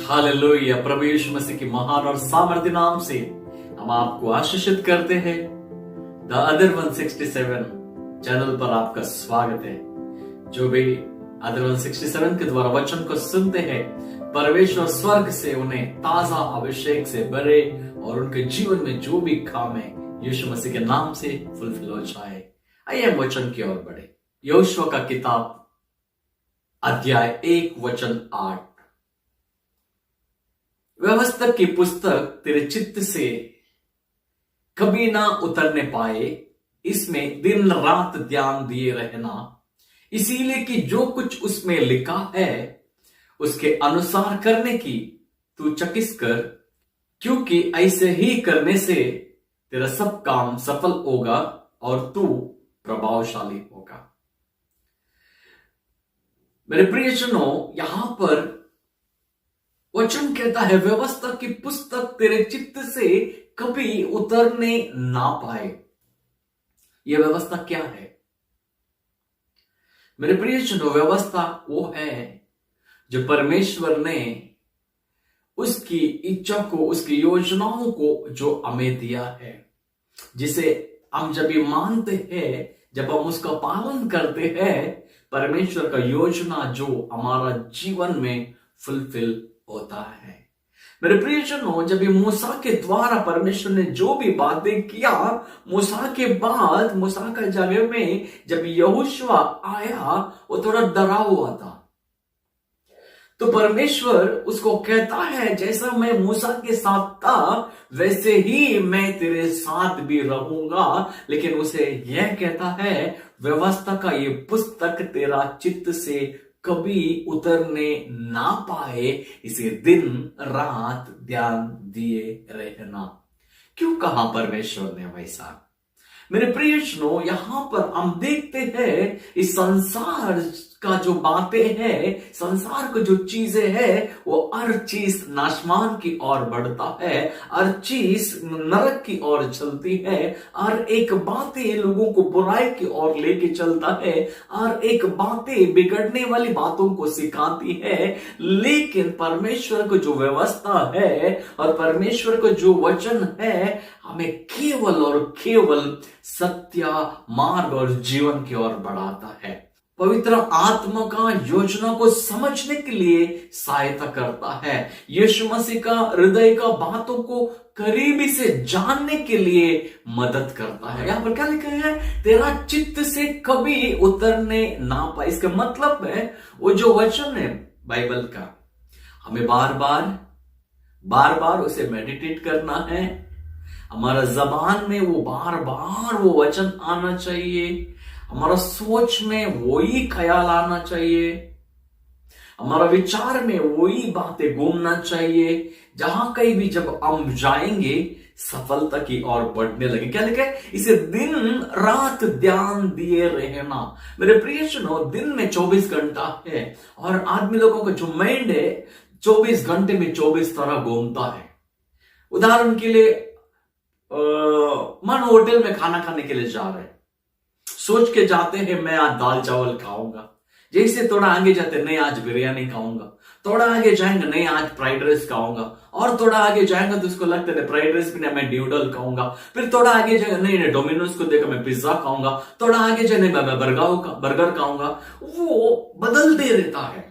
Hallelujah. प्रभु यीशु मसीह की महान और सामर्थ्य नाम से हम आपको आशीषित करते हैं। द अदर 167 चैनल पर आपका स्वागत है। जो भी अदर 167 के द्वारा वचन को सुनते हैं, परमेश्वर स्वर्ग से उन्हें ताजा अभिषेक से भरे और उनके जीवन में जो भी काम है यीशु मसीह के नाम से फुलफिल हो जाए। आइए हम वचन की ओर बढ़े। यहोशुआ का किताब अध्याय 1 वचन 8। व्यवस्था की पुस्तक तेरे चित्त से कभी ना उतरने पाए, इसमें दिन रात ध्यान दिए रहना, इसीलिए कि जो कुछ उसमें लिखा है उसके अनुसार करने की तू चकिस कर, क्योंकि ऐसे ही करने से तेरा सब काम सफल होगा और तू प्रभावशाली होगा। मेरे प्रियजनों, यहां पर वचन कहता है व्यवस्था की पुस्तक तेरे चित्त से कभी उतरने ना पाए। यह व्यवस्था क्या है मेरे प्रियजनों? व्यवस्था वो है जो परमेश्वर ने उसकी इच्छा को, उसकी योजनाओं को जो हमें दिया है, जिसे हम जब ये मानते हैं, जब हम उसका पालन करते हैं, परमेश्वर का योजना जो हमारा जीवन में फुलफिल होता है। मेरे प्रियजनों, जब ये मूसा के द्वारा परमेश्वर ने जो भी बातें किया, मूसा के बाद मूसा का जगह में जब यहोशुआ आया, वो थोड़ा डरा हुआ था। तो परमेश्वर उसको कहता है, जैसा मैं मूसा के साथ था वैसे ही मैं तेरे साथ भी रहूंगा। लेकिन उसे यह कहता है, व्यवस्था का ये पुस्तक तेरा चित्त से कभी उतरने ना पाए, इसे दिन रात ध्यान दिए रहना। क्यों कहा परमेश्वर ने वैसा? मेरे प्रियजनों, यहां पर हम देखते हैं इस संसार का जो बातें हैं, संसार को जो चीजें हैं, वो हर चीज नाशमान की ओर बढ़ता है, हर चीज नरक की ओर चलती है, हर एक बातें लोगों को बुराई की ओर लेके चलता है, हर एक बातें बिगड़ने वाली बातों को सिखाती है। लेकिन परमेश्वर को जो व्यवस्था है और परमेश्वर को जो वचन है, हमें केवल और केवल सत्य, मार्ग और जीवन की ओर बढ़ाता है। पवित्र आत्मा का योजना को समझने के लिए सहायता करता है। यीशु मसीह का हृदय का बातों को करीबी से जानने के लिए मदद करता है। यहां पर क्या लिखा है? तेरा चित्त से कभी उतरने ना पाए। इसका मतलब है वो जो वचन है बाइबल का, हमें बार बार उसे मेडिटेट करना है। हमारा जबान में वो बार बार वो वचन आना चाहिए। हमारा सोच में वही ख्याल आना चाहिए। हमारा विचार में वही बातें घूमना चाहिए। जहां कहीं भी जब हम जाएंगे, सफलता की ओर बढ़ने लगे। क्या लिखा है? इसे दिन रात ध्यान दिए रहना। मेरे प्रियजनों, दिन में 24 घंटा है और आदमी लोगों का जो माइंड है 24 घंटे में 24 तरह घूमता है। उदाहरण के लिए मन होटल में खाना खाने के लिए जा रहे हैं, सोच के जाते हैं मैं आज दाल चावल खाऊंगा। जैसे थोड़ा आगे जाते, नहीं आज बिरयानी खाऊंगा। थोड़ा आगे जाएंगे, नहीं आज फ्राइड राइस खाऊंगा। और थोड़ा आगे जाएंगे तो उसको लगता है फ्राइड राइस भी नहीं, मैं न्यूडल खाऊंगा। फिर थोड़ा आगे जाएंगे, नहीं डोमिनोज को देखकर मैं पिज्जा खाऊंगा। थोड़ा आगे जाने मैं बर्गर खाऊंगा। वो बदलते रहता है।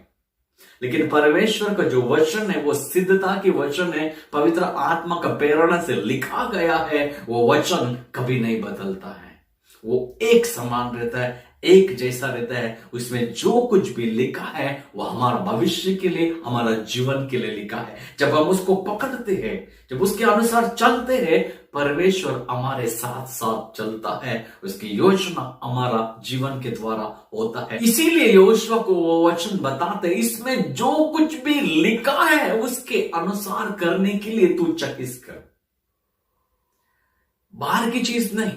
लेकिन परमेश्वर का जो वचन है वो सिद्धता की वचन है, पवित्र आत्मा का प्रेरणा से लिखा गया है। वो वचन कभी नहीं बदलता है, वो एक समान रहता है, एक जैसा रहता है। उसमें जो कुछ भी लिखा है वो हमारा भविष्य के लिए, हमारा जीवन के लिए लिखा है। जब हम उसको पकड़ते हैं, जब उसके अनुसार चलते हैं, परमेश्वर हमारे साथ साथ चलता है। उसकी योजना हमारा जीवन के द्वारा होता है। इसीलिए यहोशुआ को वो वचन बताते, इसमें जो कुछ भी लिखा है उसके अनुसार करने के लिए तू चकिस कर। बाहर की चीज नहीं,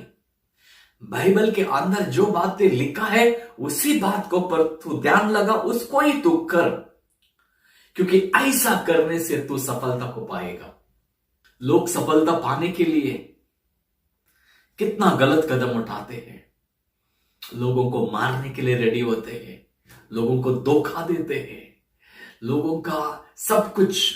बाइबल के अंदर जो बातें लिखा है उसी बात को पर तू ध्यान लगा, उसको ही तू कर, क्योंकि ऐसा करने से तू सफलता को पाएगा। लोग सफलता पाने के लिए कितना गलत कदम उठाते हैं। लोगों को मारने के लिए रेडी होते हैं, लोगों को धोखा देते हैं, लोगों का सब कुछ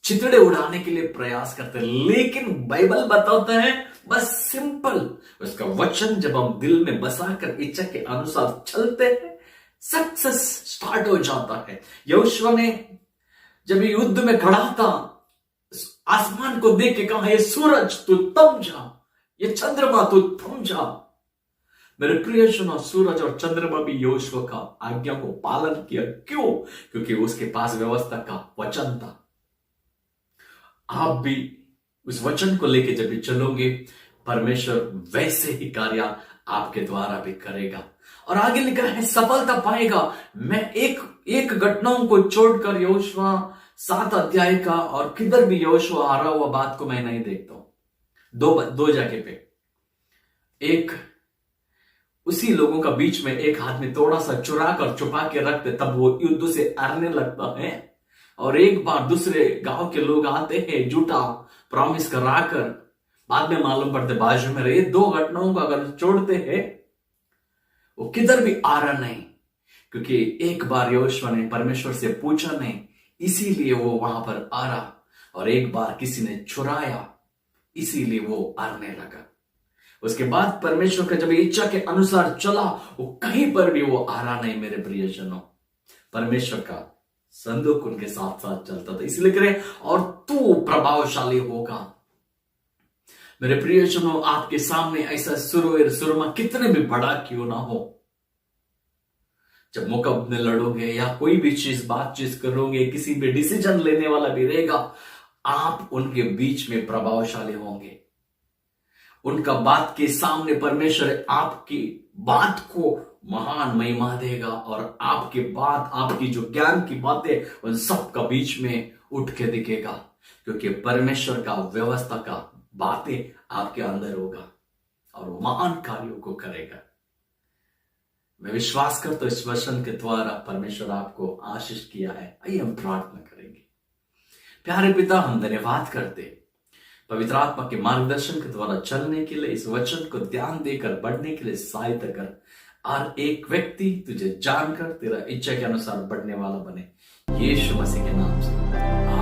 चितड़े उड़ाने के लिए प्रयास करते हैं, लेकिन बाइबल बताता है बस सिंपल, उसका वचन जब हम दिल में बसाकर इच्छा के अनुसार चलते हैं, सक्सेस स्टार्ट हो जाता है। यहोशू ने जब युद्ध में खड़ा था, आसमान को देख के कहा, ये सूरज तू थम जा, ये चंद्रमा तू थम जा। मेरे प्रियजनों, सूरज और चंद्रमा भी यहोशू का आज्ञा को पालन किया। क्यों? क्योंकि उसके पास व्यवस्था का वचन था। आप भी उस वचन को लेके जब भी चलोगे, परमेश्वर वैसे ही कार्य आपके द्वारा भी करेगा। और आगे लिखा है सफलता पाएगा। मैं एक घटनाओं को छोड़कर यहोशू 7 अध्याय का और किधर भी यहोशू हारा हुआ बात को मैं नहीं देखता हूं। दो जगह पे एक उसी लोगों का बीच में एक आदमी थोड़ा सा चुरा कर छुपा के रखते, तब वो युद्ध से हारने लगता है। और एक बार दूसरे गांव के लोग आते हैं झूठा प्रॉमिस कराकर, बाद में मालूम पड़ते बाजू में रहे। 2 घटनाओं को अगर छोड़ते हैं वो किधर भी आ रहा नहीं, क्योंकि एक बार यहोशू ने परमेश्वर से पूछा नहीं, इसीलिए वो वहां पर आ रहा। और एक बार किसी ने चुराया, इसीलिए वो हारने लगा। उसके बाद परमेश्वर का जब इच्छा के अनुसार चला, वो कहीं पर भी वो हारा नहीं। मेरे प्रियजनों, परमेश्वर का संदूक उनके साथ साथ चलता था। इसलिए करें, और तू प्रभावशाली होगा। मेरे प्रियजनों, आपके सामने ऐसा सुरमा कितने भी बड़ा क्यों ना हो, जब मुकदमे लड़ोगे या कोई भी चीज बातचीत करोगे, किसी भी डिसीजन लेने वाला भी रहेगा, आप उनके बीच में प्रभावशाली होंगे। उनका बात के सामने परमेश्वर आपकी बात को महान महिमा देगा, और आपके बात, आपकी जो ज्ञान की बातें, उन सब का बीच में उठ के दिखेगा, क्योंकि परमेश्वर का व्यवस्था का बातें आपके अंदर होगा और वो महान कार्यों को करेगा। मैं विश्वास करता हूं इस वचन के द्वारा परमेश्वर आपको आशीष किया है। आइए हम प्रार्थना करेंगे। प्यारे पिता, हम धन्यवाद करते पवित्र आत्मा के मार्गदर्शन के द्वारा चलने के लिए, इस वचन को ध्यान देकर बढ़ने के लिए सहायता कर, और एक व्यक्ति तुझे जानकर तेरा इच्छा के अनुसार बढ़ने वाला बने, यीशु मसीह के नाम से।